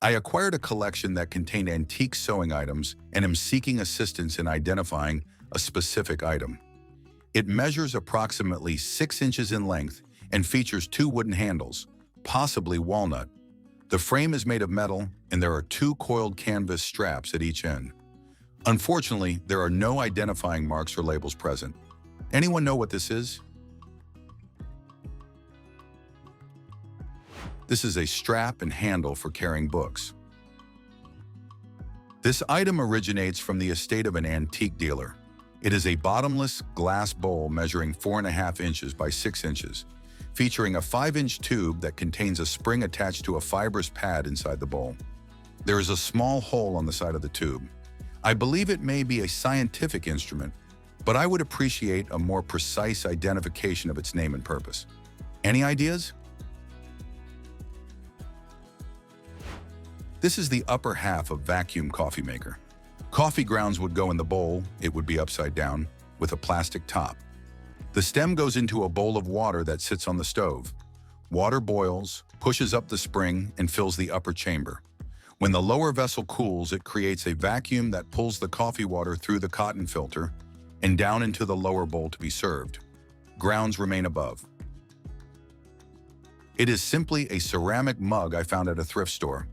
I acquired a collection that contained antique sewing items and am seeking assistance in identifying a specific item. It measures approximately 6 inches in length and features 2 wooden handles, possibly walnut. The frame is made of metal and there are 2 coiled canvas straps at each end. Unfortunately, there are no identifying marks or labels present. Anyone know what this is? This is a strap and handle for carrying books. This item originates from the estate of an antique dealer. It is a bottomless glass bowl measuring 4.5 inches by 6 inches, featuring a 5-inch tube that contains a spring attached to a fibrous pad inside the bowl. There is a small hole on the side of the tube. I believe it may be a scientific instrument, but I would appreciate a more precise identification of its name and purpose. Any ideas? This is the upper half of vacuum coffee maker. Coffee grounds would go in the bowl, it would be upside down, with a plastic top. The stem goes into a bowl of water that sits on the stove. Water boils, pushes up the spring, and fills the upper chamber. When the lower vessel cools, it creates a vacuum that pulls the coffee water through the cotton filter and down into the lower bowl to be served. Grounds remain above. It is simply a ceramic mug I found at a thrift store,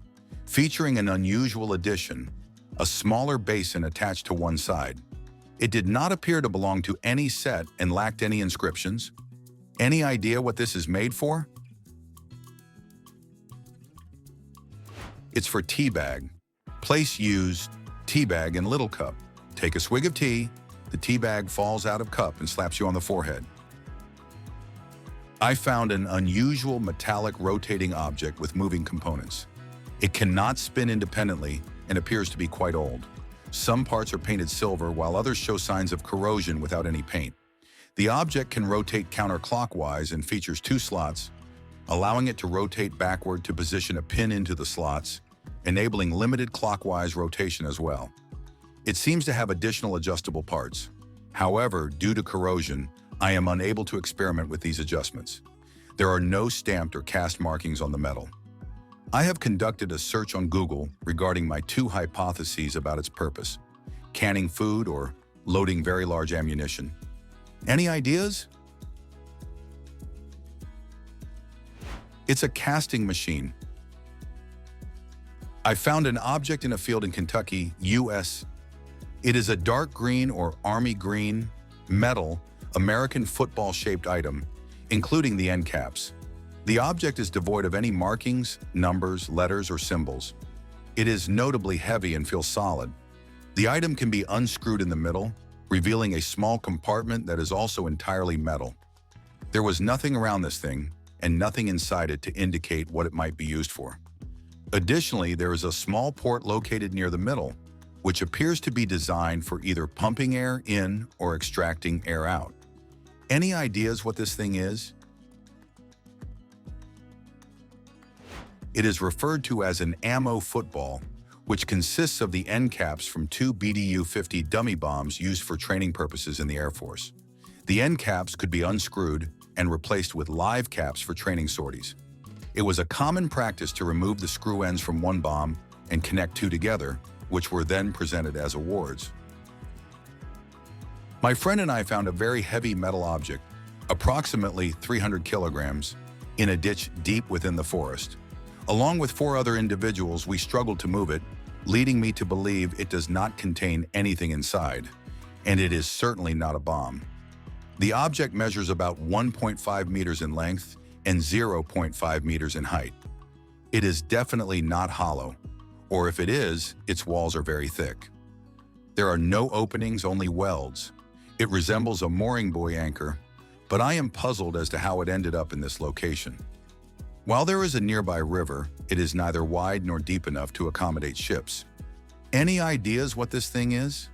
featuring an unusual addition, a smaller basin attached to one side. It did not appear to belong to any set and lacked any inscriptions. Any idea what this is made for? It's for tea bag. Place used tea bag in little cup. Take a swig of tea, the tea bag falls out of cup and slaps you on the forehead. I found an unusual metallic rotating object with moving components. It cannot spin independently and appears to be quite old. Some parts are painted silver while others show signs of corrosion without any paint. The object can rotate counterclockwise and features 2 slots, allowing it to rotate backward to position a pin into the slots, enabling limited clockwise rotation as well. It seems to have additional adjustable parts. However, due to corrosion, I am unable to experiment with these adjustments. There are no stamped or cast markings on the metal. I have conducted a search on Google regarding my 2 hypotheses about its purpose: canning food or loading very large ammunition. Any ideas? It's a casting machine. I found an object in a field in Kentucky, US. It is a dark green or army green, metal, American football-shaped item, including the end caps. The object is devoid of any markings, numbers, letters, or symbols. It is notably heavy and feels solid. The item can be unscrewed in the middle, revealing a small compartment that is also entirely metal. There was nothing around this thing, and nothing inside it to indicate what it might be used for. Additionally, there is a small port located near the middle, which appears to be designed for either pumping air in or extracting air out. Any ideas what this thing is? It is referred to as an ammo football, which consists of the end caps from 2 BDU-50 dummy bombs used for training purposes in the Air Force. The end caps could be unscrewed and replaced with live caps for training sorties. It was a common practice to remove the screw ends from one bomb and connect 2 together, which were then presented as awards. My friend and I found a very heavy metal object, approximately 300 kilograms, in a ditch deep within the forest. Along with 4 other individuals, we struggled to move it, leading me to believe it does not contain anything inside, and it is certainly not a bomb. The object measures about 1.5 meters in length and 0.5 meters in height. It is definitely not hollow, or if it is, its walls are very thick. There are no openings, only welds. It resembles a mooring buoy anchor, but I am puzzled as to how it ended up in this location. While there is a nearby river, it is neither wide nor deep enough to accommodate ships. Any ideas what this thing is?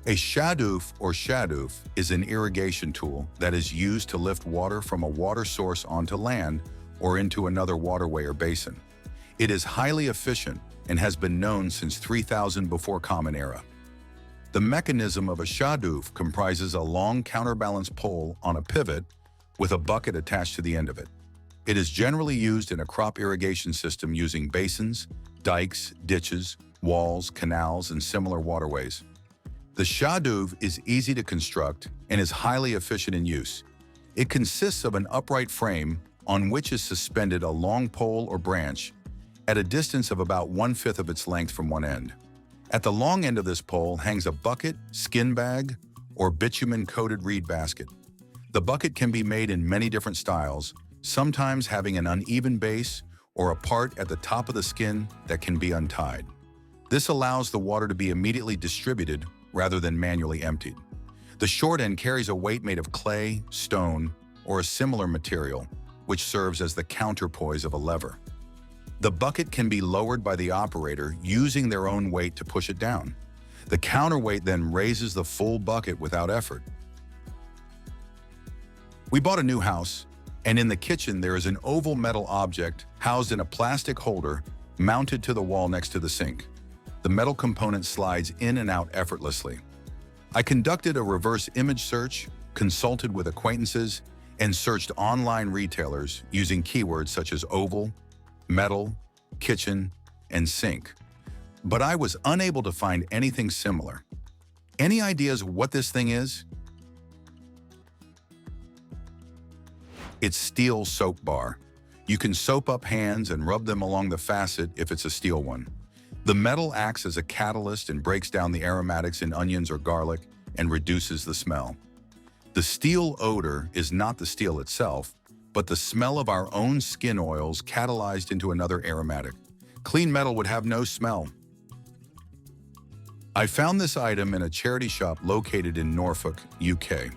A shadoof or shadoof is an irrigation tool that is used to lift water from a water source onto land or into another waterway or basin. It is highly efficient and has been known since 3000 before Common Era. The mechanism of a shadoof comprises a long counterbalance pole on a pivot with a bucket attached to the end of it. It is generally used in a crop irrigation system using basins, dikes, ditches, walls, canals, and similar waterways. The shaduf is easy to construct and is highly efficient in use. It consists of an upright frame on which is suspended a long pole or branch at a distance of about 1/5 of its length from one end. At the long end of this pole hangs a bucket, skin bag, or bitumen-coated reed basket. The bucket can be made in many different styles, sometimes having an uneven base or a part at the top of the skin that can be untied. This allows the water to be immediately distributed rather than manually emptied. The short end carries a weight made of clay, stone, or a similar material, which serves as the counterpoise of a lever. The bucket can be lowered by the operator using their own weight to push it down. The counterweight then raises the full bucket without effort. We bought a new house, and in the kitchen there is an oval metal object housed in a plastic holder mounted to the wall next to the sink. The metal component slides in and out effortlessly. I conducted a reverse image search, consulted with acquaintances, and searched online retailers using keywords such as oval, metal, kitchen, and sink. But I was unable to find anything similar. Any ideas what this thing is? It's steel soap bar. You can soap up hands and rub them along the facet if it's a steel one. The metal acts as a catalyst and breaks down the aromatics in onions or garlic and reduces the smell. The steel odor is not the steel itself, but the smell of our own skin oils catalyzed into another aromatic. Clean metal would have no smell. I found this item in a charity shop located in Norfolk, UK.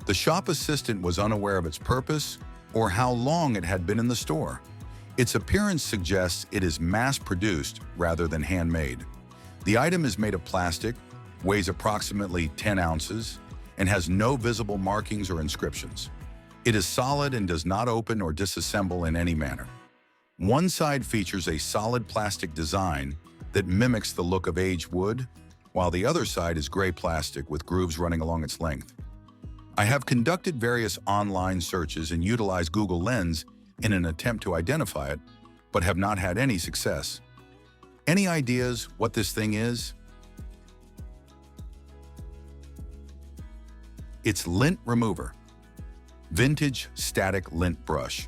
The shop assistant was unaware of its purpose or how long it had been in the store. Its appearance suggests it is mass-produced rather than handmade. The item is made of plastic, weighs approximately 10 ounces, and has no visible markings or inscriptions. It is solid and does not open or disassemble in any manner. One side features a solid plastic design that mimics the look of aged wood, while the other side is gray plastic with grooves running along its length. I have conducted various online searches and utilized Google Lens in an attempt to identify it, but have not had any success. Any ideas what this thing is? It's lint remover. Vintage static lint brush.